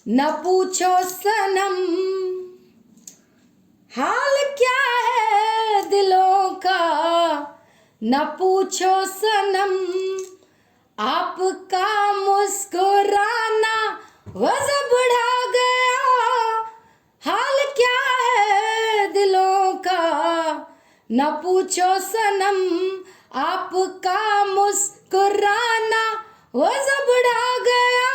न पूछो सनम हाल क्या है दिलों का, न पूछो सनम आपका मुस्कुराना वज़ बढ़ा गया। हाल क्या है दिलों का, न पूछो सनम आपका मुस्कुराना वज़ बढ़ा गया।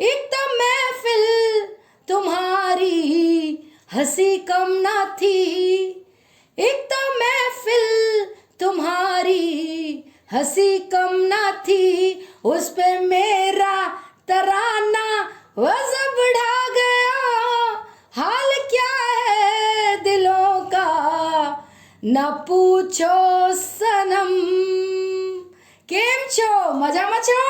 एक तो महफिल तुम्हारी हंसी कम ना थी, एक तो महफिल तुम्हारी हंसी कम ना थी, उस पे मेरा तराना वज़ बढ़ा गया। हाल क्या है दिलों का, न पूछो सनम। केम छो, मजा मचो,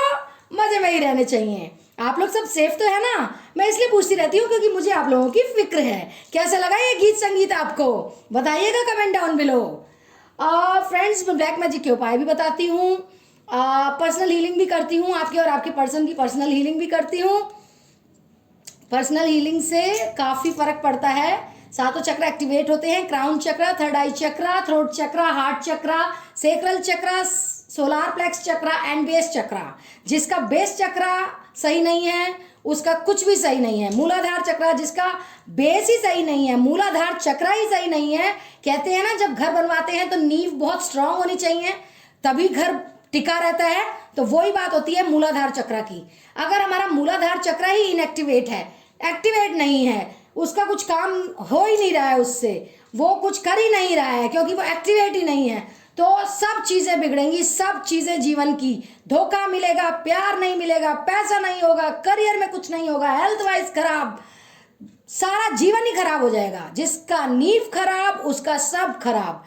मजे में ही रहने चाहिए। आप लोग सब सेफ तो है ना? मैं इसलिए पूछती रहती हूँ क्योंकि मुझे आप लोगों की फिक्र है। कैसा लगा ये गीत संगीत आपको? बताइएगा कमेंट डाउन बिलो। फ्रेंड्स, मैं ब्लैक मैजिक के उपाय भी बताती हूँ, पर्सनल हीलिंग भी करती हूँ, आपके और आपके पर्सन की पर्सनल हीलिंग भी करती हूँ। पर्सनल हीलिंग से काफ़ी फर्क पड़ता है। सातों चक्र एक्टिवेट होते हैं, क्राउन चक्र, थर्ड आई चक्र, थ्रोट चक्र, हार्ट चक्र, सेक्रल चक्र, सोलार प्लेक्स चक्र एंड बेस चक्र। जिसका बेस चक्र सही नहीं है उसका कुछ भी सही नहीं है। मूलाधार चक्र जिसका बेस ही सही नहीं है, मूलाधार चक्र ही सही नहीं है। कहते हैं ना, जब घर बनवाते हैं तो नींव बहुत स्ट्रांग होनी चाहिए तभी घर टिका रहता है। तो वही बात होती है मूलाधार चक्र की। अगर हमारा मूलाधार चक्र ही इनएक्टिवेट है, एक्टिवेट नहीं है, उसका कुछ काम हो ही नहीं रहा है, उससे वो कुछ कर ही नहीं रहा है क्योंकि वो एक्टिवेट ही नहीं है, तो सब चीजें बिगड़ेंगी। सब चीजें जीवन की, धोखा मिलेगा, प्यार नहीं मिलेगा, पैसा नहीं होगा, करियर में कुछ नहीं होगा, हेल्थ वाइज खराब, सारा जीवन ही खराब हो जाएगा। जिसका नींव खराब उसका सब खराब।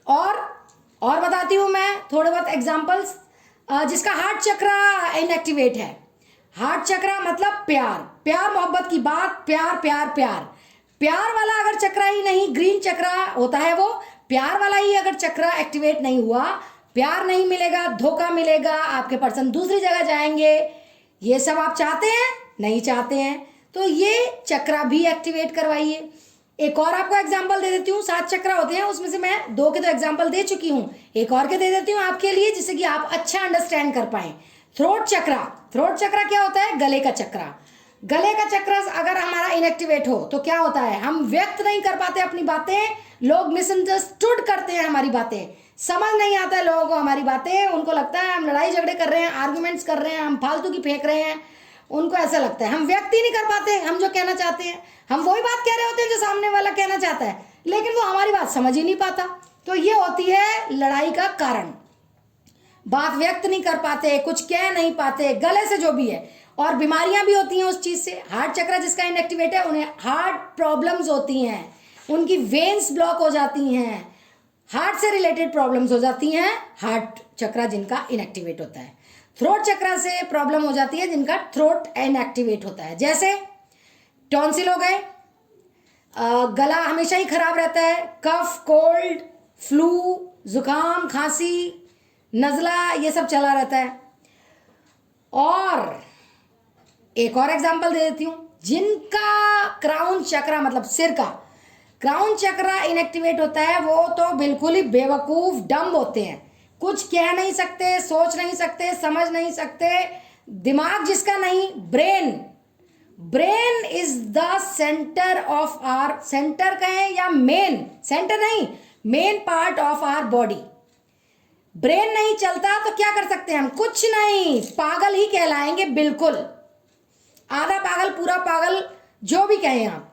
और बताती हूँ मैं थोड़े बहुत एग्जांपल्स। जिसका हार्ट चक्र इनएक्टिवेट है, हार्ट चक्र मतलब प्यार, प्यार मोहब्बत की बात, प्यार प्यार प्यार, प्यार वाला अगर चक्र ही नहीं, ग्रीन चक्र होता है वो, प्यार वाला ही अगर चक्र एक्टिवेट नहीं हुआ, प्यार नहीं मिलेगा, धोखा मिलेगा, आपके पर्सन दूसरी जगह जाएंगे। ये सब आप चाहते हैं? नहीं चाहते हैं, तो ये चक्र भी एक्टिवेट करवाइए। एक और आपको एग्जाम्पल दे देती हूँ। 7 चक्र होते हैं, उसमें से मैं 2 के तो एग्जाम्पल दे चुकी हूँ, एक और के दे देती हूँ आपके लिए जिससे कि आप अच्छा अंडरस्टैंड कर पाए। थ्रोट चक्र, थ्रोट चक्र क्या होता है? गले का चक्र। गले का चक्र अगर हमारा इनएक्टिवेट हो तो क्या होता है? हम व्यक्त नहीं कर पाते अपनी बातें, लोग मिसअंडरस्टूड करते हैं हमारी बातें, समझ नहीं आता है लोगों को हमारी बातें। उनको लगता है हम लड़ाई झगड़े कर रहे हैं, आर्गुमेंट्स कर रहे हैं, हम फालतू की फेंक रहे हैं। उनको ऐसा लगता है हम व्यक्त ही नहीं कर पाते, हम जो कहना चाहते हैं, हम वही बात कह रहे होते हैं जो सामने वाला कहना चाहता है, लेकिन वो हमारी बात समझ ही नहीं पाता। तो ये होती है लड़ाई का कारण। बात व्यक्त नहीं कर पाते, कुछ कह नहीं पाते, गले से जो भी है। और बीमारियां भी होती हैं उस चीज से। हार्ट चक्र जिसका इनएक्टिवेट है उन्हें हार्ट प्रॉब्लम्स होती हैं, उनकी वेन्स ब्लॉक हो जाती हैं, हार्ट से रिलेटेड प्रॉब्लम्स हो जाती हैं। हार्ट चक्र जिनका इनएक्टिवेट होता है। थ्रोट चक्र से प्रॉब्लम हो जाती है जिनका थ्रोट इनएक्टिवेट होता है, जैसे टॉन्सिल हो गए, गला हमेशा ही खराब रहता है, कफ, कोल्ड, फ्लू, जुकाम, खांसी, नज़ला, ये सब चला रहता है। और एक और एग्जांपल दे देती हूँ, जिनका क्राउन चक्र मतलब सिर का क्राउन चक्र इनएक्टिवेट होता है वो तो बिल्कुल ही बेवकूफ़, डम्ब होते हैं, कुछ कह नहीं सकते, सोच नहीं सकते, समझ नहीं सकते। दिमाग जिसका नहीं, brain, brain is the centre of our, centre कहें या मेन, सेंटर नहीं, main part of our body. Brain नहीं चलता तो क्या कर सकते हैं हम? कुछ नहीं, पागल ही कहलाएंगे बिल्कुल। आधा पागल, पूरा पागल, जो भी कहें आप,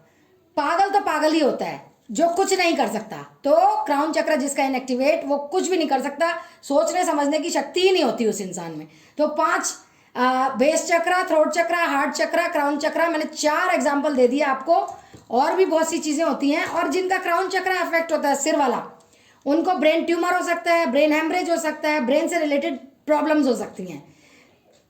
पागल तो पागल ही होता है जो कुछ नहीं कर सकता। तो क्राउन चक्र जिसका इनएक्टिवेट, वो कुछ भी नहीं कर सकता, सोचने समझने की शक्ति ही नहीं होती उस इंसान में। तो 5 बेस चक्र, थ्रोट चक्र, हार्ट चक्र, क्राउन चक्र, मैंने 4 एग्जाम्पल दे दिया आपको। और भी बहुत सी चीज़ें होती हैं। और जिनका क्राउन चक्र अफेक्ट होता है, सिर वाला, उनको ब्रेन ट्यूमर हो सकता है, ब्रेन हेमरेज हो सकता है, ब्रेन से रिलेटेड प्रॉब्लम्स हो सकती हैं।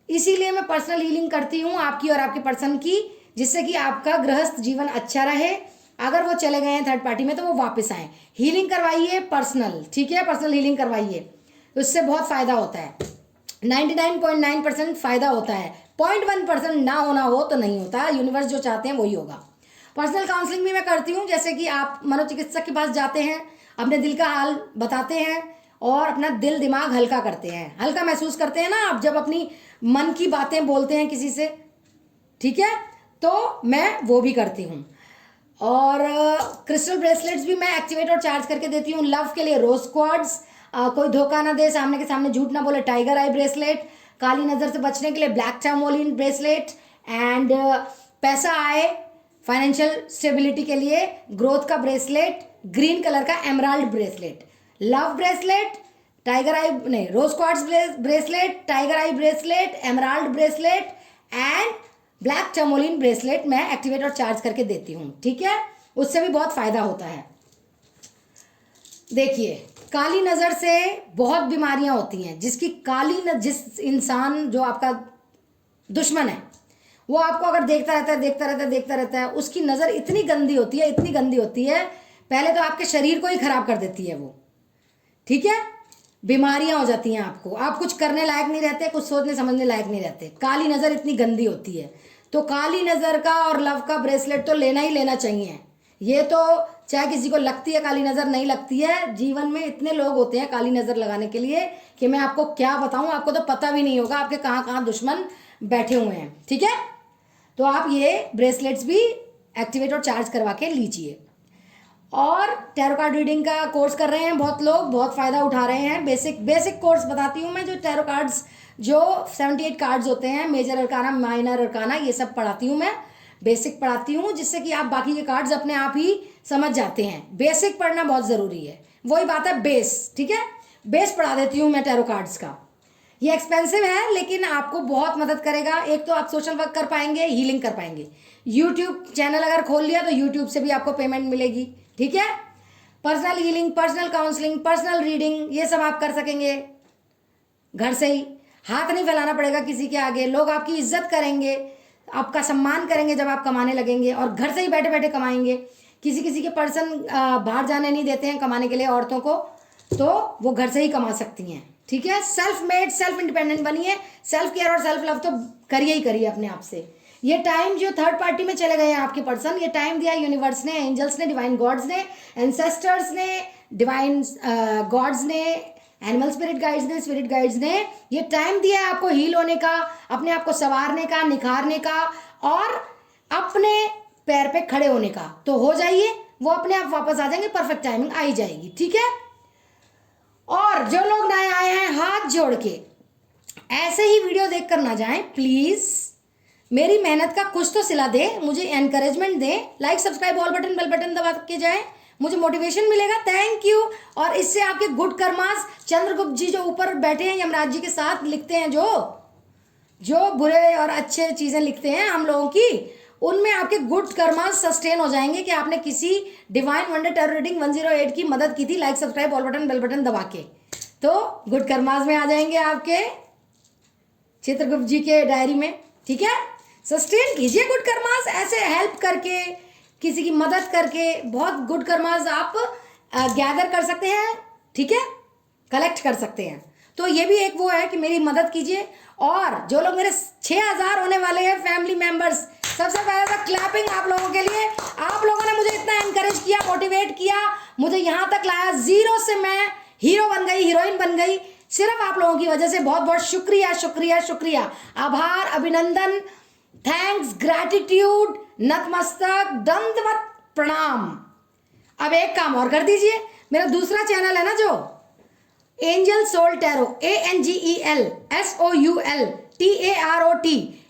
इसीलिए मैं पर्सनल हीलिंग करती हूँ आपकी और आपके पर्सन की, जिससे कि आपका गृहस्थ जीवन अच्छा रहे। अगर वो चले गए हैं थर्ड पार्टी में तो वो वापस आए। हीलिंग करवाइए पर्सनल, ठीक है, पर्सनल हीलिंग करवाइए, उससे बहुत फ़ायदा होता है। 99.9% फ़ायदा होता है 0.1% ना होना हो तो नहीं होता, यूनिवर्स जो चाहते हैं वही होगा। पर्सनल काउंसलिंग भी मैं करती हूँ, जैसे कि आप मनोचिकित्सक के पास जाते हैं, अपने दिल का हाल बताते हैं और अपना दिल दिमाग हल्का करते हैं, हल्का महसूस करते हैं ना आप जब अपनी मन की बातें बोलते हैं किसी से, ठीक है, तो मैं वो भी करती हूँ। और क्रिस्टल ब्रेसलेट्स भी मैं एक्टिवेट और चार्ज करके देती हूँ। लव के लिए रोज क्वार्ट्स, कोई धोखा ना दे, सामने के सामने झूठ ना बोले, टाइगर आई ब्रेसलेट, काली नज़र से बचने के लिए ब्लैक टर्मोलिन ब्रेसलेट, एंड पैसा आए फाइनेंशियल स्टेबिलिटी के लिए ग्रोथ का ब्रेसलेट, ग्रीन कलर का emerald bracelet, love bracelet, tiger eye नहीं rose quartz bracelet, tiger eye bracelet, emerald bracelet and black tourmaline bracelet मैं एक्टिवेट और चार्ज करके देती हूँ, ठीक है, उससे भी बहुत फायदा होता है। देखिए, काली नज़र से बहुत बीमारियां होती हैं। जिस इंसान जो आपका दुश्मन है वो आपको अगर देखता रहता है, उसकी नज़र इतनी गंदी होती है, पहले तो आपके शरीर को ही खराब कर देती है वो, ठीक है, बीमारियां हो जाती हैं आपको, आप कुछ करने लायक नहीं रहते, कुछ सोचने समझने लायक नहीं रहते, काली नज़र इतनी गंदी होती है। तो काली नज़र का और लव का ब्रेसलेट तो लेना ही लेना चाहिए। ये तो चाहे किसी को लगती है काली नज़र, नहीं लगती है, जीवन में इतने लोग होते हैं काली नज़र लगाने के लिए कि मैं आपको क्या बताऊं, आपको तो पता भी नहीं होगा आपके कहाँ कहाँ दुश्मन बैठे हुए हैं, ठीक है। तो आप ये ब्रेसलेट्स भी एक्टिवेट और चार्ज करवा के लीजिए। और टैरो कार्ड रीडिंग का कोर्स कर रहे हैं बहुत लोग, बहुत फ़ायदा उठा रहे हैं। बेसिक कोर्स बताती हूँ मैं, जो टैरो कार्ड्स जो 78 कार्ड्स होते हैं, मेजर अरकाना, माइनर अरकाना, ये सब पढ़ाती हूँ मैं, बेसिक पढ़ाती हूँ, जिससे कि आप बाकी के कार्ड्स अपने आप ही समझ जाते हैं। बेसिक पढ़ना बहुत ज़रूरी है, वही बात है बेस, ठीक है, बेस पढ़ा देती हूँ मैं टैरो कार्ड्स का। ये एक्सपेंसिव है लेकिन आपको बहुत मदद करेगा। एक तो आप सोशल वर्क कर पाएंगे, हीलिंग कर पाएंगे, यूट्यूब चैनल अगर खोल लिया तो यूट्यूब से भी आपको पेमेंट मिलेगी, ठीक है। Personal healing, personal counselling, personal reading, ये सब आप कर सकेंगे घर से ही, हाथ नहीं फैलाना पड़ेगा किसी के आगे, लोग आपकी इज्जत करेंगे, आपका सम्मान करेंगे जब आप कमाने लगेंगे, और घर से ही बैठे बैठे कमाएंगे। किसी के पर्सन बाहर जाने नहीं देते हैं कमाने के लिए औरतों को, तो वो घर से ही कमा सकती हैं, ठीक है। सेल्फ मेड, सेल्फ इंडिपेंडेंट बनिए, सेल्फ केयर और सेल्फ लव तो करिए ही करिए अपने आप से। ये टाइम जो थर्ड पार्टी में चले गए हैं आपके पर्सन, ये टाइम दिया यूनिवर्स ने, एंजल्स ने, डिवाइन गॉड्स ने, एंसेस्टर्स ने, डिवाइन गॉड्स ने, एनिमल स्पिरिट गाइड्स ने ये टाइम दिया है आपको हील होने का, अपने आप को संवारने का, निखारने का और अपने पैर पे खड़े होने का। तो हो जाइए, वो अपने आप वापस आ जाएंगे, परफेक्ट टाइमिंग आई जाएगी, ठीक है। और जो लोग नए आए हैं, हाथ जोड़ के ऐसे ही वीडियो देखकर ना जाएं प्लीज, मेरी मेहनत का कुछ तो सिला दे, मुझे एनकरेजमेंट दे, like subscribe all button bell button दबा के जाएं, मुझे मोटिवेशन मिलेगा, थैंक यू। और इससे आपके गुड कर्मास, चंद्रगुप्त जी जो ऊपर बैठे हैं यमराज जी के साथ लिखते हैं, जो बुरे और अच्छे चीजें लिखते हैं हम लोगों की, उनमें आपके गुड कर्मास सस्टेन हो जाएंगे कि आपने किसी डिवाइन वंडर टैरो रीडिंग 108 की मदद की थी, like subscribe all button bell button दबा के, तो गुड कर्मास में आ जाएंगे आपके चित्रगुप्त जी के डायरी में, ठीक है। सस्टेन कीजिए गुड कर्मास, ऐसे हेल्प करके, किसी की मदद करके बहुत गुड कर्मास आप गैदर कर सकते हैं, ठीक है, कलेक्ट कर सकते हैं। तो ये भी एक वो है कि मेरी मदद कीजिए। और जो लोग मेरे 6000 होने वाले हैं फैमिली मेंबर्स, सबसे पहले तो क्लैपिंग आप लोगों के लिए। आप लोगों ने मुझे इतना एनकरेज किया, मोटिवेट किया, मुझे यहाँ तक लाया, जीरो से मैं हीरो बन गई, हीरोइन बन गई, सिर्फ आप लोगों की वजह से। बहुत बहुत शुक्रिया, शुक्रिया, शुक्रिया, आभार, अभिनंदन, थैंक्स, ग्रैटिट्यूड, नतमस्तक, दंडवत प्रणाम। अब एक काम और कर दीजिए, मेरा दूसरा चैनल है ना जो Angel Soul Tarot, ANGELSOULTAROT,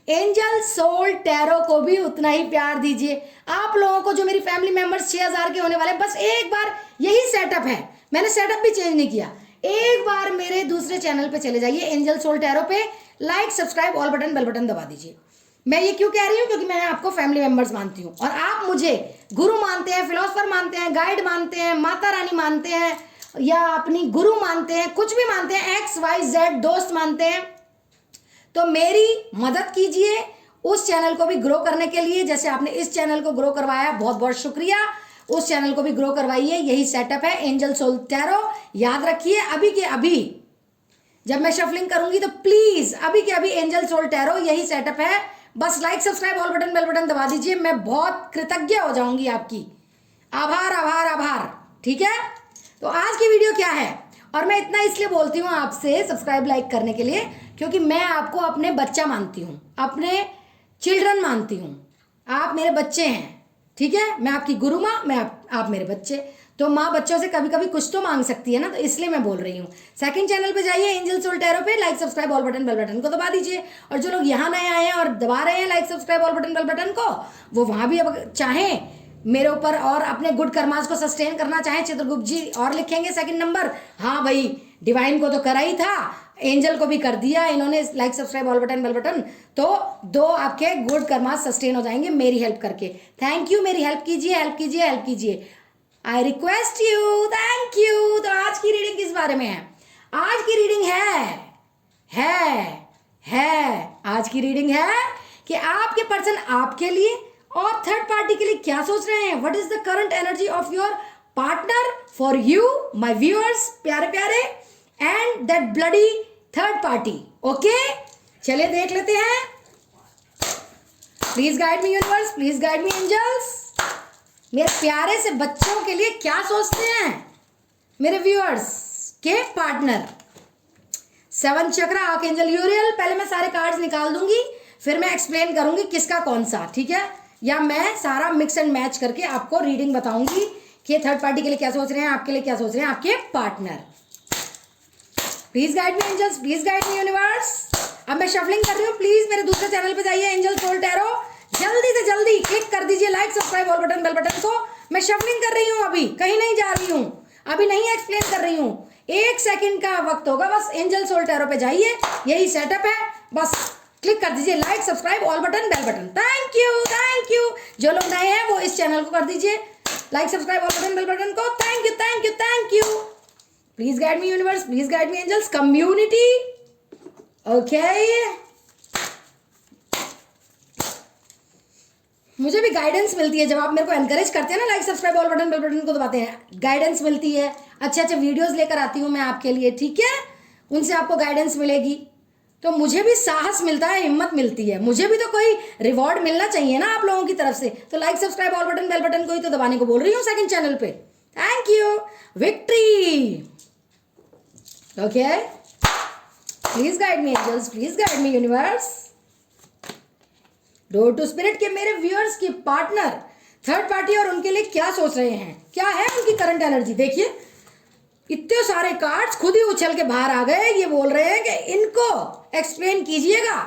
Angel Soul Tarot को भी उतना ही प्यार दीजिए। आप लोगों को जो मेरी फैमिली मेंबर्स 6000 के होने वाले, बस एक बार, यही सेटअप है, मैंने सेटअप भी चेंज नहीं किया, एक बार मेरे दूसरे चैनल पे चले जाइए, एंजल सोल टैरो पे, like subscribe all button bell button दबा दीजिए। मैं ये क्यों कह रही हूँ, क्योंकि मैं आपको फैमिली मेंबर्स मानती हूँ और आप मुझे गुरु मानते हैं, फिलोसफर मानते हैं, गाइड मानते हैं, माता रानी मानते हैं, या अपनी गुरु मानते हैं, कुछ भी मानते हैं, XYZ दोस्त मानते हैं, तो मेरी मदद कीजिए उस चैनल को भी ग्रो करने के लिए। जैसे आपने इस चैनल को ग्रो करवाया, बहुत बहुत शुक्रिया, उस चैनल को भी ग्रो करवाइए। यही सेटअप है एंजल सोल टैरो, याद रखिए। अभी के अभी जब मैं शफलिंग करूंगी तो प्लीज अभी के अभी एंजल सोल टैरो यही सेटअप है। बस like subscribe all button bell button दबा दीजिए, मैं बहुत कृतज्ञ हो जाऊंगी आपकी। आभार आभार आभार। ठीक है, तो आज की वीडियो क्या है, और मैं इतना इसलिए बोलती हूँ आपसे सब्सक्राइब लाइक करने के लिए, क्योंकि मैं आपको अपने बच्चा मानती हूँ, अपने चिल्ड्रन मानती हूँ। आप मेरे बच्चे हैं, ठीक है, मैं आपकी गुरु माँ, आप मेरे बच्चे। तो माँ बच्चों से कभी कभी कुछ तो मांग सकती है ना, तो इसलिए मैं बोल रही हूँ। सेकंड चैनल पे जाइए एंजल सोल टैरो पे, like subscribe all button bell button को दबा दीजिए। और जो लोग यहाँ नए आए हैं और दबा रहे हैं like subscribe all button bell button को, वो वहां भी अब चाहें मेरे ऊपर और अपने गुड कर्मास को सस्टेन करना चाहें, चित्रगुप्त जी और लिखेंगे सेकंड नंबर। हाँ भाई, डिवाइन को तो करा ही था, एंजल को भी कर दिया इन्होंने like subscribe all button bell button, तो 2 आपके गुड कर्मास सस्टेन हो जाएंगे मेरी हेल्प करके। थैंक यू, मेरी हेल्प कीजिए, हेल्प कीजिए, हेल्प कीजिए, I request you, thank you. तो आज की रीडिंग किस बारे में है? आज की रीडिंग है आज की रीडिंग है कि आपके पर्सन आपके लिए और थर्ड पार्टी के लिए क्या सोच रहे हैं। What is the current energy of your partner for you my viewers, प्यारे प्यारे, and that bloody third party. Okay, चलिए देख लेते हैं। Please guide me universe, please guide me angels. मेरे प्यारे से बच्चों के लिए क्या सोचते हैं मेरे व्यूअर्स के पार्टनर। 7 चक्रा आर्कएंजल यूरियल। पहले मैं सारे कार्ड्स निकाल दूंगी, फिर मैं एक्सप्लेन करूंगी किसका कौन सा, ठीक है, या मैं सारा मिक्स एंड मैच करके आपको रीडिंग बताऊंगी कि थर्ड पार्टी के लिए क्या सोच रहे हैं, आपके लिए क्या सोच रहे हैं आपके partner. Please guide me angels, please guide me universe. अब मैं शफलिंग कर रही हूँ, प्लीज मेरे दूसरे चैनल पे जाइए एंजल सोल टैरो, जल्दी से जल्दी क्लिक कर दीजिए like subscribe all button bell button को। मैं शफलिंग कर रही हूँ, अभी कहीं नहीं जा रही हूँ, अभी नहीं एक्सप्लेन कर रही हूँ, 1 सेकंड का वक्त होगा, बस एंजल सोल टैरो पे जाइए, यही सेटअप है, बस क्लिक कर दीजिए like subscribe all button bell button. Thank you, thank you. जो लोग नए हैं वो इस चैनल को कर दीजिए like subscribe all button bell button को। Thank you, thank you, thank you. Please guide me universe, please guide me angels community. Okay, मुझे भी गाइडेंस मिलती है जब आप मेरे को एनकरेज करते हैं ना, like subscribe all button bell button को दबाते हैं, गाइडेंस मिलती है, अच्छे अच्छे वीडियोस लेकर आती हूँ मैं आपके लिए, ठीक है, उनसे आपको गाइडेंस मिलेगी, तो मुझे भी साहस मिलता है, हिम्मत मिलती है, मुझे भी तो कोई रिवॉर्ड मिलना चाहिए ना आप लोगों की तरफ से। तो like subscribe all button bell button को ही तो दबाने को बोल रही हूँ सेकंड चैनल पे। Thank you, victory. Okay, please guide me angels, please guide me universe. Door to spirit के मेरे व्यूअर्स के पार्टनर थर्ड पार्टी और उनके लिए क्या सोच रहे हैं, क्या है उनकी करंट एनर्जी। देखिए इतने सारे कार्ड्स खुद ही उछल के बाहर आ गए, ये बोल रहे हैं कि इनको एक्सप्लेन कीजिएगा,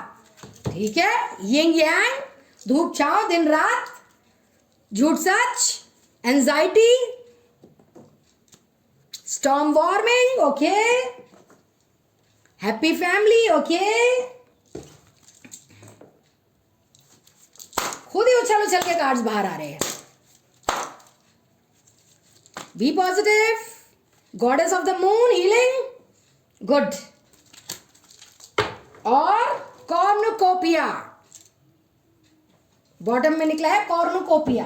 ठीक है। यिंग यांग, धूप छांव, दिन रात, झूठ सच, anxiety, storm warming, okay, happy family, okay. खुद ही उछल उछल के कार्ड्स बाहर आ रहे हैं। Be positive, goddess of the moon, healing, good, और कॉर्नुकोपिया, बॉटम में निकला है कॉर्नुकोपिया।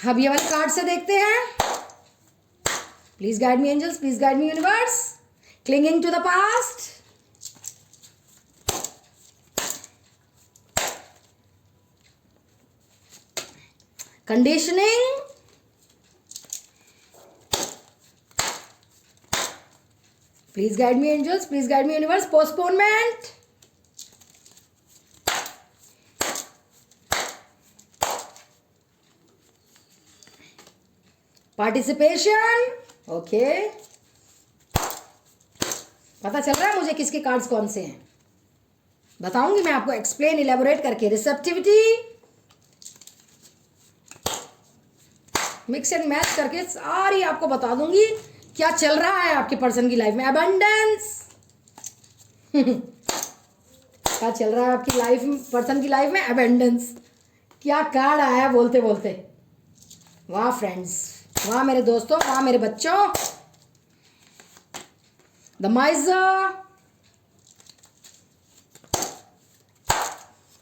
अब ये वाले कार्ड से देखते हैं। Please guide me angels, please guide me universe. Clinging to the past, conditioning, please guide me angels, please guide me universe. Postponement, participation, okay. पता चल रहा है मुझे किसके कार्ड्स कौन से हैं, बताऊंगी मैं आपको एक्सप्लेन इलेबोरेट करके। रिसेप्टिविटी, मिक्स एंड मैच करके सारी आपको बता दूंगी क्या चल रहा है आपके पर्सन की लाइफ में। अबंडेंस क्या चल रहा है आपकी लाइफ में, पर्सन की लाइफ में। अबंडेंस, क्या कार्ड आया बोलते बोलते। वाह फ्रेंड्स, वाह मेरे दोस्तों, वाह मेरे बच्चों। द माइजर,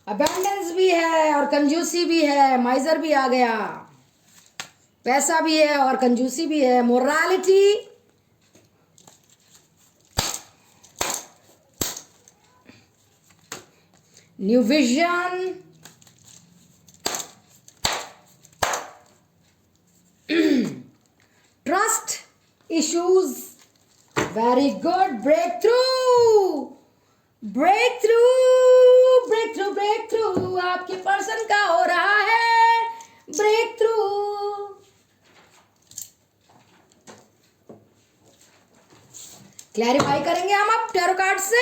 अबंडेंस भी है और कंजूसी भी है, माइजर भी आ गया, पैसा भी है और कंजूसी भी है। Morality, new vision, trust issues, very good, breakthrough, breakthrough, breakthrough, breakthrough, आपके पर्सन का हो रहा है ब्रेक थ्रू। क्लैरिफाई करेंगे हम अब टैरो कार्ड से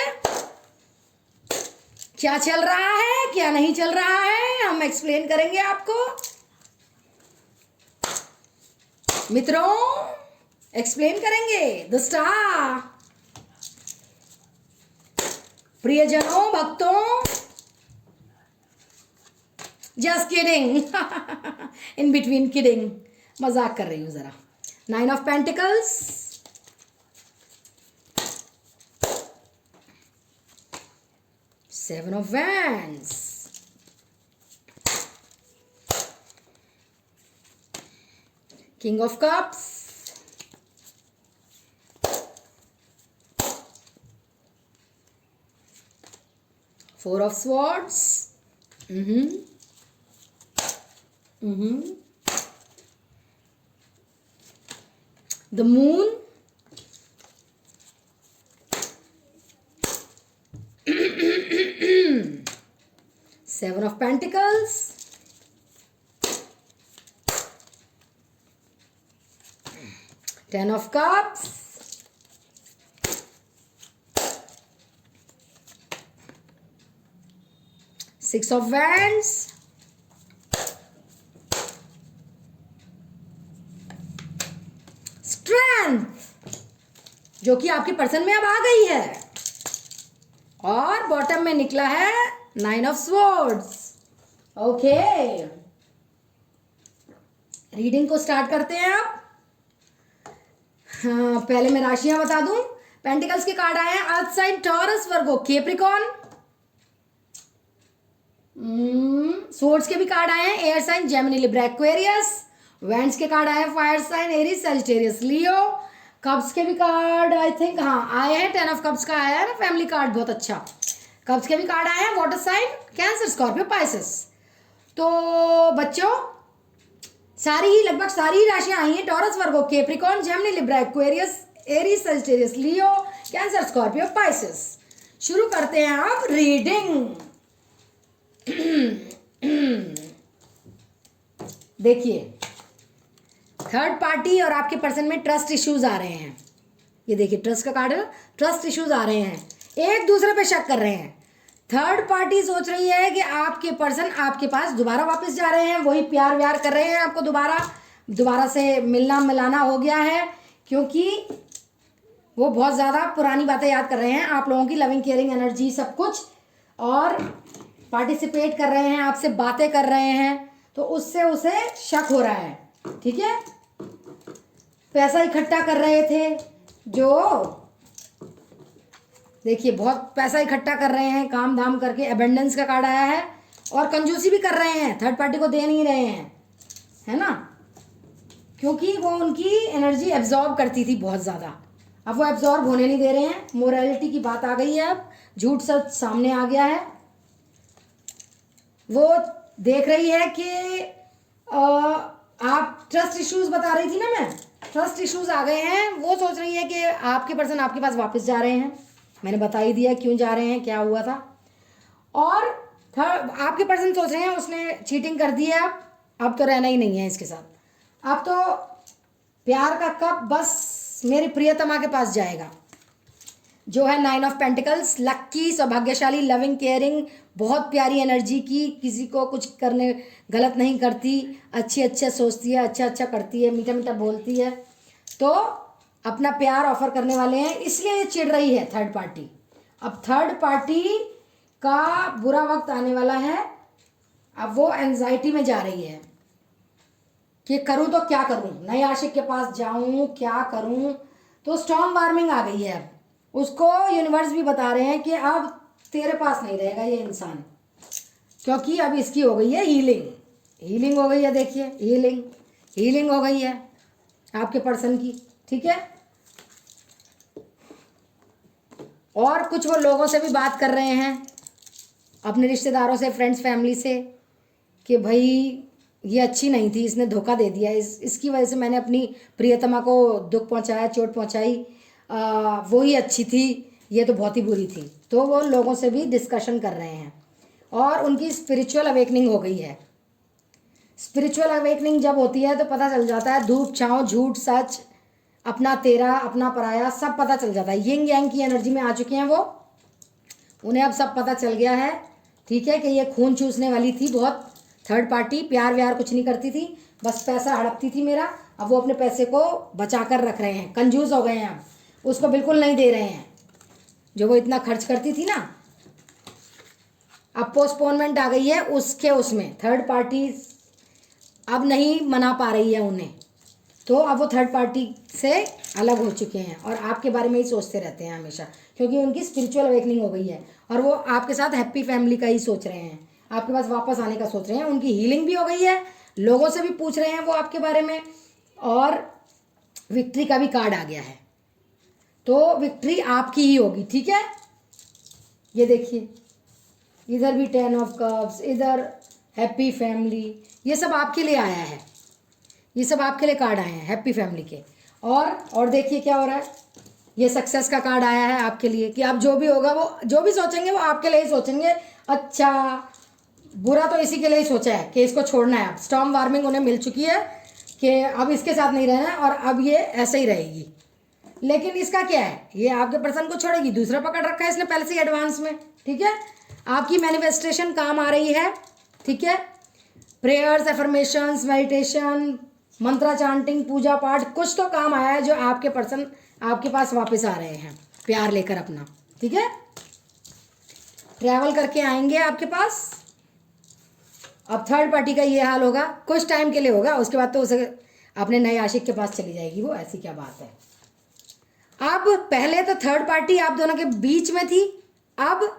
क्या चल रहा है क्या नहीं चल रहा है, हम एक्सप्लेन करेंगे आपको मित्रों, एक्सप्लेन करेंगे। द स्टार, प्रियजनों, भक्तों, just kidding, in between kidding, मजाक कर रही हूं जरा। 9 of pentacles, Seven of Wands, King of Cups, Four of Swords, the Moon, Seven of Pentacles, Ten of Cups, Six of Wands, Strength, जो कि आपके पर्सन में अब आ गई है, और बॉटम में निकला है 9 ऑफ स्वॉर्ड्स। ओके, रीडिंग को स्टार्ट करते हैं अब। हाँ, पहले मैं राशियां बता दूं। पेंटिकल्स के कार्ड आए हैं earth sign, Taurus, Virgo, Capricorn. Swords के भी कार्ड आए हैं air sign, Gemini, Libra, Aquarius. Wands के कार्ड आए हैं fire sign, Aries, Sagittarius, Leo. Cups के भी कार्ड आई थिंक हाँ आए हैं, 10 ऑफ कप्स का आया है ना फैमिली कार्ड, बहुत अच्छा। कप्स के भी कार्ड आए हैं water sign, Cancer, Scorpio, Pisces. तो बच्चों सारी ही लगभग सारी राशियां आई हैं, Taurus, Virgo, Capricorn, Gemini, Libra, Aquarius, Aries, Sagittarius, Leo, Cancer, Scorpio, Pisces. शुरू करते हैं अब रीडिंग। देखिए, थर्ड पार्टी और आपके पर्सन में ट्रस्ट इश्यूज आ रहे हैं। ये देखिए ट्रस्ट का कार्ड है, ट्रस्ट इश्यूज आ रहे हैं, एक दूसरे पे शक कर रहे हैं। थर्ड पार्टी सोच रही है कि आपके पर्सन आपके पास दोबारा वापस जा रहे हैं, वही प्यार व्यार कर रहे हैं आपको, दोबारा से मिलना मिलाना हो गया है, क्योंकि वो बहुत ज़्यादा पुरानी बातें याद कर रहे हैं, आप लोगों की लविंग केयरिंग एनर्जी सब कुछ, और पार्टिसिपेट कर रहे हैं, आपसे बातें कर रहे हैं, तो उससे उसे शक हो रहा है। ठीक है, पैसा इकट्ठा कर रहे थे, जो देखिए बहुत पैसा इकट्ठा कर रहे हैं काम धाम करके, एबेंडेंस का कार्ड आया है, और कंजूसी भी कर रहे हैं, थर्ड पार्टी को दे नहीं रहे हैं, है ना, क्योंकि वो उनकी एनर्जी एब्जॉर्ब करती थी बहुत ज़्यादा, अब वो एब्जॉर्ब होने नहीं दे रहे हैं। मोरालिटी की बात आ गई है, अब झूठ सच सामने आ गया है। वो देख रही है कि आप ट्रस्ट इश्यूज बता रही थी ना, मैं ट्रस्ट इश्यूज आ गए हैं। वो सोच रही है कि आपके पर्सन आपके पास वापस जा रहे हैं, मैंने बता ही दिया क्यों जा रहे हैं, क्या हुआ था। और आपके पर्सन सोच रहे हैं उसने चीटिंग कर दी है, अब तो रहना ही नहीं है इसके साथ, अब तो प्यार का कप बस मेरी प्रियतमा के पास जाएगा, जो है 9 ऑफ पेंटिकल्स, लक्की, सौभाग्यशाली, लविंग केयरिंग, बहुत प्यारी एनर्जी की, किसी को कुछ करने गलत नहीं करती, अच्छे सोचती है, अच्छा करती है, मीठा मीठा बोलती है, तो अपना प्यार ऑफर करने वाले हैं, इसलिए ये चिढ़ रही है थर्ड पार्टी। अब थर्ड पार्टी का बुरा वक्त आने वाला है, अब वो एंजाइटी में जा रही है कि करूं तो क्या करूं, नए आशिक के पास जाऊं, क्या करूं। तो स्टॉर्म वार्मिंग आ गई है, अब उसको यूनिवर्स भी बता रहे हैं कि अब तेरे पास नहीं रहेगा ये इंसान, क्योंकि अब इसकी हो गई है हीलिंग हो गई है। देखिए हीलिंग हो गई है आपके पर्सन की, ठीक है। और कुछ वो लोगों से भी बात कर रहे हैं, अपने रिश्तेदारों से, फ्रेंड्स, फैमिली से कि भाई ये अच्छी नहीं थी, इसने धोखा दे दिया, इसकी वजह से मैंने अपनी प्रियतमा को दुख पहुंचाया, चोट पहुंचाई, वो ही अच्छी थी, ये तो बहुत ही बुरी थी। तो वो लोगों से भी डिस्कशन कर रहे हैं और उनकी स्पिरिचुअल अवेकनिंग हो गई है। स्पिरिचुअल अवेकनिंग जब होती है तो पता चल जाता है धूप छाँव, झूठ सच, अपना तेरा अपना पराया, सब पता चल जाता है। यिंग यांग की एनर्जी में आ चुके हैं वो, उन्हें अब सब पता चल गया है, ठीक है, कि ये खून चूसने वाली थी बहुत, थर्ड पार्टी, प्यार व्यार कुछ नहीं करती थी, बस पैसा हड़पती थी मेरा। अब वो अपने पैसे को बचा कर रख रहे हैं, कंजूस हो गए हैं, अब उसको बिल्कुल नहीं दे रहे हैं जो वो इतना खर्च करती थी ना। अब पोस्टपोनमेंट आ गई है उसके, उसमें थर्ड पार्टी अब नहीं मना पा रही है उन्हें, तो अब वो थर्ड पार्टी से अलग हो चुके हैं और आपके बारे में ही सोचते रहते हैं हमेशा, क्योंकि उनकी स्पिरिचुअल अवेकनिंग हो गई है और वो आपके साथ हैप्पी फैमिली का ही सोच रहे हैं, आपके पास वापस आने का सोच रहे हैं। उनकी हीलिंग भी हो गई है, लोगों से भी पूछ रहे हैं वो आपके बारे में, और विक्ट्री का भी कार्ड आ गया है, तो विक्ट्री आपकी ही होगी, ठीक है। ये देखिए, इधर भी 10 ऑफ कप्स, इधर हैप्पी फैमिली, ये सब आपके लिए आया है, ये सब आपके लिए कार्ड आए हैं हैप्पी फैमिली के। और देखिए क्या हो रहा है, ये सक्सेस का कार्ड आया है आपके लिए कि आप जो भी होगा, वो जो भी सोचेंगे वो आपके लिए ही सोचेंगे। अच्छा बुरा तो इसी के लिए ही सोचा है कि इसको छोड़ना है। अब स्टॉर्म वार्मिंग उन्हें मिल चुकी है कि अब इसके साथ नहीं रहना है और अब ये ऐसे ही रहेगी। लेकिन इसका क्या है, ये आपके पर्सन को छोड़ेगी, दूसरा पकड़ रखा है इसने पहले से एडवांस में, ठीक है। आपकी मैनिफेस्टेशन काम आ रही है, ठीक है। प्रेयर्स, एफर्मेशंस, मेडिटेशन, मंत्रा चांटिंग, पूजा पाठ, कुछ तो काम आया है जो आपके पर्सन आपके पास वापस आ रहे हैं प्यार लेकर अपना, ठीक है। ट्रैवल करके आएंगे आपके पास। अब थर्ड पार्टी का ये हाल होगा, कुछ टाइम के लिए होगा, उसके बाद तो उसे अपने नए आशिक के पास चली जाएगी वो, ऐसी क्या बात है। अब पहले तो थर्ड पार्टी आप दोनों के बीच में थी, अब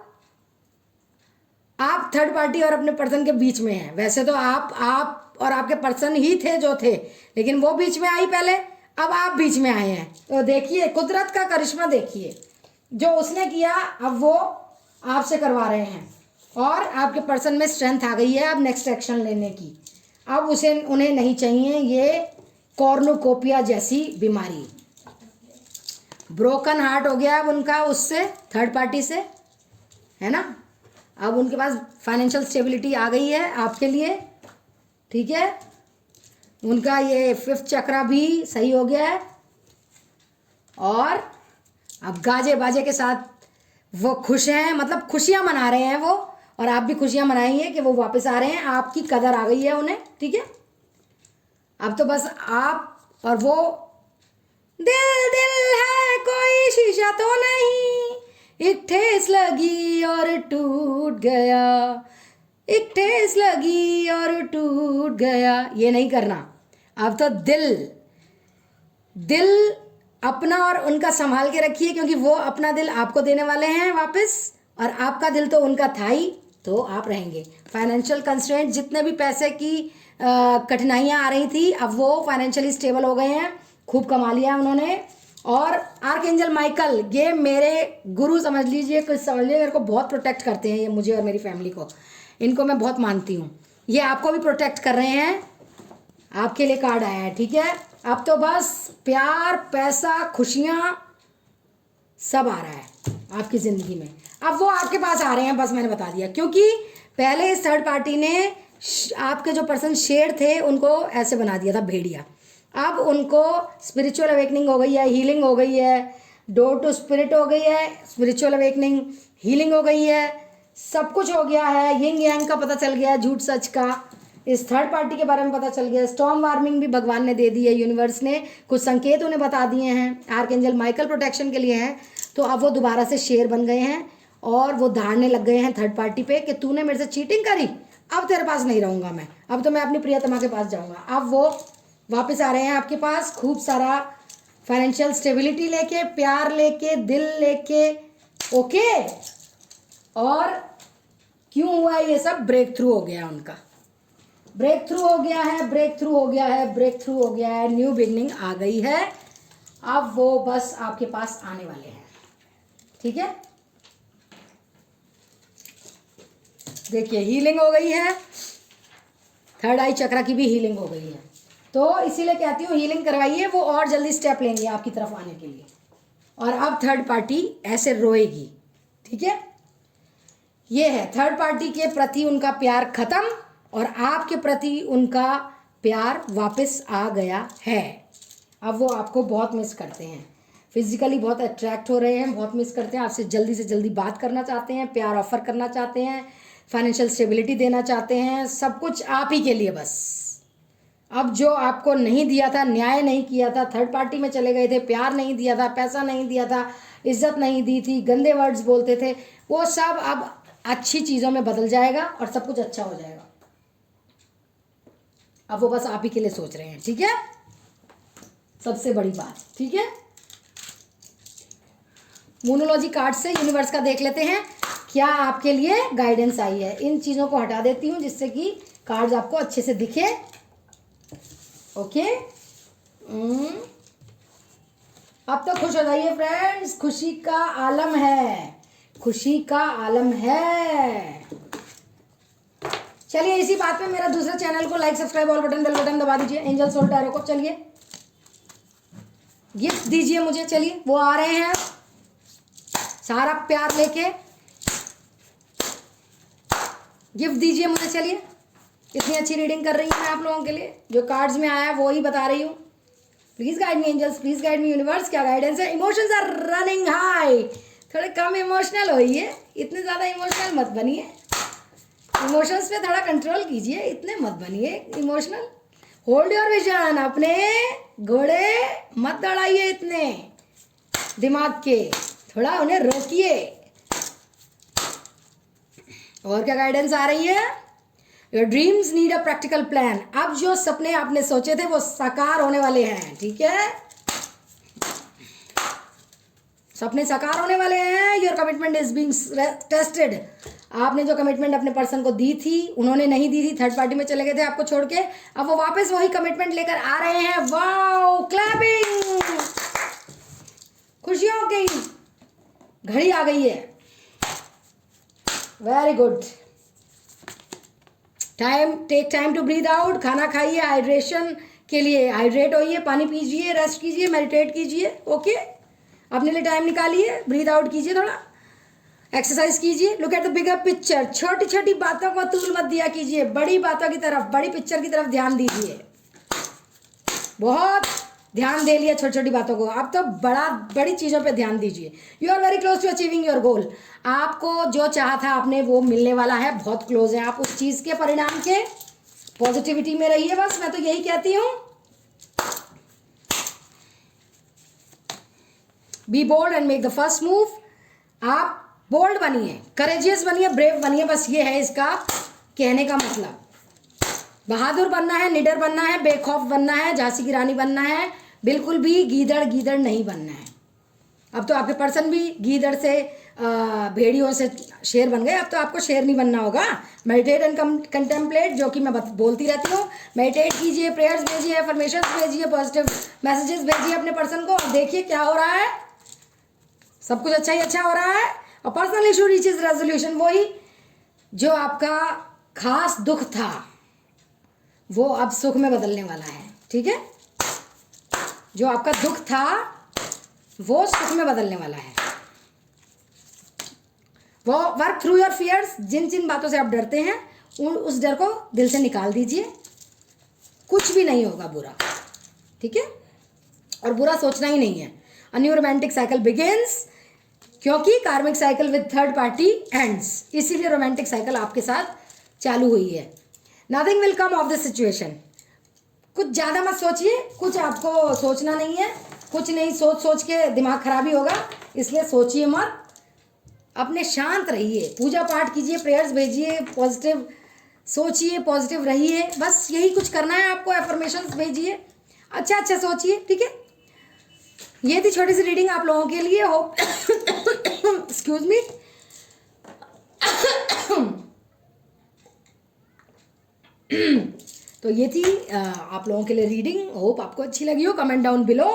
आप थर्ड पार्टी और अपने पर्सन के बीच में हैं। वैसे तो आप और आपके पर्सन ही थे जो थे, लेकिन वो बीच में आई पहले, अब आप बीच में आए हैं। तो देखिए कुदरत का करिश्मा, देखिए जो उसने किया अब वो आपसे करवा रहे हैं और आपके पर्सन में स्ट्रेंथ आ गई है अब नेक्स्ट एक्शन लेने की। अब उन्हें नहीं चाहिए ये कॉर्नुकोपिया जैसी बीमारी। ब्रोकन हार्ट हो गया अब उनका उससे, थर्ड पार्टी से, है ना। अब उनके पास फाइनेंशियल स्टेबिलिटी आ गई है आपके लिए, ठीक है। उनका ये 5th चक्रा भी सही हो गया है और अब गाजे बाजे के साथ वो खुश हैं, मतलब खुशियां मना रहे हैं वो, और आप भी खुशियां मनाएंगे कि वो वापस आ रहे हैं, आपकी कदर आ गई है उन्हें, ठीक है। अब तो बस आप और वो, दिल दिल है कोई शीशा तो नहीं, एक ठेस लगी और टूट गया, एक ठेस लगी और टूट गया, ये नहीं करना। अब तो दिल अपना और उनका संभाल के रखिए, क्योंकि वो अपना दिल आपको देने वाले हैं वापस, और आपका दिल तो उनका था ही, तो आप रहेंगे। फाइनेंशियल कंस्ट्रेंट, जितने भी पैसे की कठिनाइयाँ आ रही थी, अब वो फाइनेंशियली स्टेबल हो गए हैं, खूब कमा लिया उन्होंने। और आर्कएंजल माइकल, ये मेरे गुरु समझ लीजिए, कुछ समझ लीजिए, मेरे को बहुत प्रोटेक्ट करते हैं ये, मुझे और मेरी फैमिली को, इनको मैं बहुत मानती हूँ। ये आपको भी प्रोटेक्ट कर रहे हैं, आपके लिए कार्ड आया है, ठीक है। अब तो बस प्यार, पैसा, खुशियाँ सब आ रहा है आपकी ज़िंदगी में। अब वो आपके पास आ रहे हैं, बस मैंने बता दिया, क्योंकि पहले इस थर्ड पार्टी ने आपके जो पर्सन शेर थे उनको ऐसे बना दिया था भेड़िया। अब उनको स्पिरिचुअल अवेकनिंग हो गई है, हीलिंग हो गई है, डोर टू स्पिरिट हो गई है, स्पिरिचुअल अवेकनिंग, हीलिंग हो गई है, सब कुछ हो गया है। यिंग यांग का पता चल गया, झूठ सच का, इस थर्ड पार्टी के बारे में पता चल गया। स्टॉर्म वार्मिंग भी भगवान ने दे दी है, यूनिवर्स ने कुछ संकेत उन्हें बता दिए हैं, आर्कएंजल माइकल प्रोटेक्शन के लिए हैं। तो अब वो दोबारा से शेर बन गए हैं और वो धारने लग गए हैं थर्ड पार्टी पे कि तूने मेरे से चीटिंग करी, अब तेरे पास नहीं रहूँगा मैं, अब तो मैं अपनी प्रियतमा के पास जाऊँगा। अब वो वापस आ रहे हैं आपके पास, खूब सारा फाइनेंशियल स्टेबिलिटी लेके, प्यार लेके, दिल लेके, ओके। और क्यों हुआ ये सब, ब्रेक थ्रू हो गया उनका, ब्रेक थ्रू हो गया है, ब्रेक थ्रू हो गया है, ब्रेक थ्रू हो गया है, न्यू बिगनिंग आ गई है। अब वो बस आपके पास आने वाले हैं, ठीक है। देखिए हीलिंग हो गई है, थर्ड आई चक्रा की भी हीलिंग हो गई है। तो इसीलिए कहती हूँ हीलिंग करवाइए, वो और जल्दी स्टेप लेंगे आपकी तरफ आने के लिए। और अब थर्ड पार्टी ऐसे रोएगी, ठीक है। ये है थर्ड पार्टी के प्रति उनका प्यार खत्म और आपके प्रति उनका प्यार वापस आ गया है। अब वो आपको बहुत मिस करते हैं, फिजिकली बहुत अट्रैक्ट हो रहे हैं, बहुत मिस करते हैं आपसे, जल्दी से जल्दी बात करना चाहते हैं, प्यार ऑफर करना चाहते हैं, फाइनेंशियल स्टेबिलिटी देना चाहते हैं, सब कुछ आप ही के लिए बस। अब जो आपको नहीं दिया था, न्याय नहीं किया था, थर्ड पार्टी में चले गए थे, प्यार नहीं दिया था, पैसा नहीं दिया था, इज्जत नहीं दी थी, गंदे वर्ड्स बोलते थे, वो सब अब अच्छी चीज़ों में बदल जाएगा और सब कुछ अच्छा हो जाएगा। अब वो बस आप ही के लिए सोच रहे हैं, ठीक है, सबसे बड़ी बात, ठीक है। मोनोलॉजी कार्ड से यूनिवर्स का देख लेते हैं क्या आपके लिए गाइडेंस आई है। इन चीज़ों को हटा देती हूँ जिससे कि कार्ड्स आपको अच्छे से दिखे। ओके, अब तो खुश हो जाइए फ्रेंड्स, खुशी का आलम है, खुशी का आलम है। चलिए इसी बात पे मेरा दूसरा चैनल को like, subscribe, all button, bell button दबा दीजिए। एंजल सोल टैरो को चलिए गिफ्ट दीजिए मुझे, चलिए वो आ रहे हैं सारा प्यार लेके, गिफ्ट दीजिए मुझे। चलिए इतनी अच्छी रीडिंग कर रही हूँ मैं आप लोगों के लिए, जो कार्ड्स में आया है वो ही बता रही हूँ। Please guide me angels, please guide me universe, क्या गाइडेंस है। इमोशंस आर रनिंग हाई, थोड़े कम इमोशनल होइए, इतने ज़्यादा इमोशनल मत बनिए, इमोशंस पे थोड़ा कंट्रोल कीजिए, इतने मत बनिए इमोशनल। होल्ड योर विजन, अपने घोड़े मत दौड़ाइए इतने दिमाग के, थोड़ा उन्हें रोकिए। और क्या गाइडेंस आ रही है। Your dreams need a practical plan, अब जो सपने आपने सोचे थे वो साकार होने वाले हैं, ठीक है, सपने साकार होने वाले हैं। Your commitment is being tested, आपने जो कमिटमेंट अपने पर्सन को दी थी, उन्होंने नहीं दी थी, थर्ड पार्टी में चले गए थे आपको छोड़ के, अब वो वापस वही कमिटमेंट लेकर आ रहे हैं। वाओ, क्लैपिंग, खुशियों की घड़ी आ गई है, very good. Take time to breathe out, खाना खाइए, हाइड्रेशन के लिए हाइड्रेट होइए, पानी पीजिए, रेस्ट कीजिए, मेडिटेट कीजिए, ओके, अपने लिए टाइम निकालिए, ब्रीथ आउट कीजिए, थोड़ा एक्सरसाइज कीजिए। Look at the bigger picture, छोटी छोटी बातों को तूल मत दिया कीजिए, बड़ी बातों की तरफ, बड़ी पिक्चर की तरफ ध्यान दीजिए, बहुत ध्यान दे लिया छोटी छोटी बातों को, अब तो बड़ी चीज़ों पे ध्यान दीजिए। You are very close to achieving your goal, आपको जो चाहा था आपने वो मिलने वाला है, बहुत क्लोज है आप उस चीज़ के परिणाम के। पॉजिटिविटी में रहिए बस, मैं तो यही कहती हूँ। Be bold and make the first move, आप बोल्ड बनिए, करेजियस बनिए, ब्रेव बनिए, बस ये है इसका कहने का मतलब। बहादुर बनना है, निडर बनना है, बेखौफ बनना है, झांसी की रानी बनना है, बिल्कुल भी गीदड़ नहीं बनना है। अब तो आपके पर्सन भी गीदड़ से भेड़ियों से शेर बन गए, अब तो आपको शेर नहीं बनना होगा। मेडिटेट एंड कंटेम्पलेट, जो कि मैं बोलती रहती हूँ, मेडिटेट कीजिए, प्रेयर्स भेजिए, अफर्मेशंस भेजिए, पॉजिटिव मैसेजेस भेजिए अपने पर्सन को, और देखिए क्या हो रहा है, सब कुछ अच्छा ही अच्छा हो रहा है। और पर्सनल इशू रीचेज रेजोल्यूशन, वही जो आपका खास दुख था वो अब सुख में बदलने वाला है, ठीक है, जो आपका दुख था वो सुख में बदलने वाला है। वो वर्क थ्रू योर फियर्स, जिन जिन बातों से आप डरते हैं उस डर को दिल से निकाल दीजिए, कुछ भी नहीं होगा बुरा, ठीक है, और बुरा सोचना ही नहीं है। A new romantic cycle begins, क्योंकि कार्मिक cycle with third party ends, इसीलिए रोमांटिक साइकिल आपके साथ चालू हुई है। Nothing will come of this situation, कुछ ज़्यादा मत सोचिए, कुछ आपको सोचना नहीं है, कुछ नहीं सोच के दिमाग खराबी होगा, इसलिए सोचिए मत, अपने शांत रहिए, पूजा पाठ कीजिए, प्रेयर्स भेजिए, पॉजिटिव सोचिए, पॉजिटिव रहिए, बस यही कुछ करना है आपको। एफर्मेशंस भेजिए, अच्छा अच्छा सोचिए, ठीक है। ये थी छोटी सी रीडिंग आप लोगों के लिए, होप एक्सक्यूज मी, तो ये थी आप लोगों के लिए रीडिंग, होप आपको अच्छी लगी हो। Comment down below.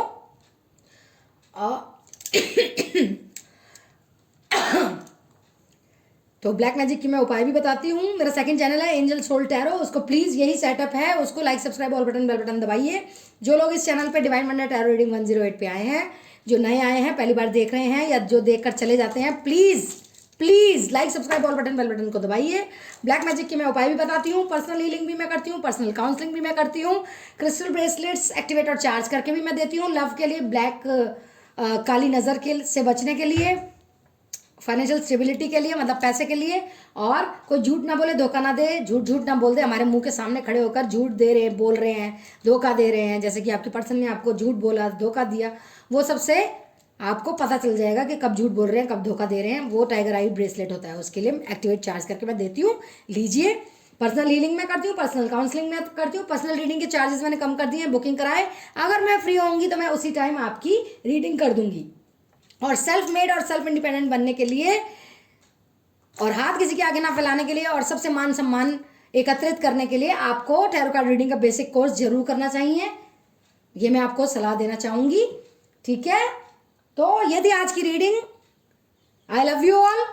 तो ब्लैक मैजिक की मैं उपाय भी बताती हूँ। मेरा सेकंड चैनल है एंजल सोल टैरो, उसको प्लीज़ यही सेटअप है, उसको like subscribe all button bell button दबाइए। जो लोग इस चैनल पे डिवाइन वंडर टैरो रीडिंग 108 पे आए हैं, जो नए आए हैं, पहली बार देख रहे हैं या जो देख कर चले जाते हैं, please please like subscribe all button bell button को दबाइए। ब्लैक मैजिक की मैं उपाय भी बताती हूँ, पर्सनल हीलिंग भी मैं करती हूँ, पर्सनल काउंसलिंग भी मैं करती हूँ, क्रिस्टल ब्रेसलेट्स एक्टिवेट और चार्ज करके भी मैं देती हूँ। लव के लिए ब्लैक काली नज़र के से बचने के लिए, फाइनेंशियल स्टेबिलिटी के लिए, मतलब पैसे के लिए, और कोई झूठ ना बोले, धोखा ना दे, झूठ ना बोल दे, हमारे मुंह के सामने खड़े होकर झूठ दे रहे हैं, बोल रहे हैं, धोखा दे रहे हैं, जैसे कि आपकी पर्सन ने आपको झूठ बोला, धोखा दिया, वो सबसे आपको पता चल जाएगा कि कब झूठ बोल रहे हैं, कब धोखा दे रहे हैं। वो टाइगर आई ब्रेसलेट होता है, उसके लिए एक्टिवेट चार्ज करके मैं देती हूँ, लीजिए। पर्सनल हीलिंग में करती हूँ, पर्सनल काउंसलिंग में करती हूँ, पर्सनल रीडिंग के चार्जेस मैंने कम कर दिए हैं, बुकिंग कराए, अगर मैं फ्री होंगी तो मैं उसी टाइम आपकी रीडिंग कर दूंगी। और सेल्फ मेड और सेल्फ इंडिपेंडेंट बनने के लिए, और हाथ किसी के आगे ना फैलाने के लिए, और सबसे मान सम्मान एकत्रित करने के लिए आपको टैरो कार्ड रीडिंग का बेसिक कोर्स जरूर करना चाहिए। ये मैं आपको सलाह देना चाहूंगी, ठीक है। तो ये थी आज की reading. I love you all,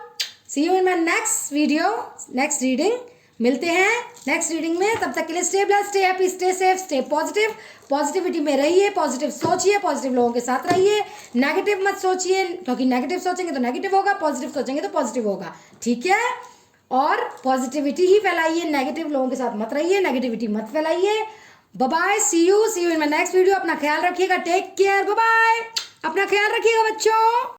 see you in my next video, next reading. मिलते हैं नेक्स्ट रीडिंग में, तब तक के लिए stay blessed, stay happy, stay safe, stay positive. Positivity में रहिए, पॉजिटिव सोचिए, पॉजिटिव लोगों के साथ रहिए, नेगेटिव मत सोचिए, क्योंकि नेगेटिव सोचेंगे तो नेगेटिव होगा, पॉजिटिव सोचेंगे तो पॉजिटिव होगा, ठीक है। और पॉजिटिविटी ही फैलाइए, नेगेटिव लोगों के साथ मत रहिए, नेगेटिविटी मत फैलाइए। Bye bye, see you in my next video. अपना ख्याल रखिएगा, टेक केयर, बाय बाय, अपना ख्याल रखिएगा बच्चों।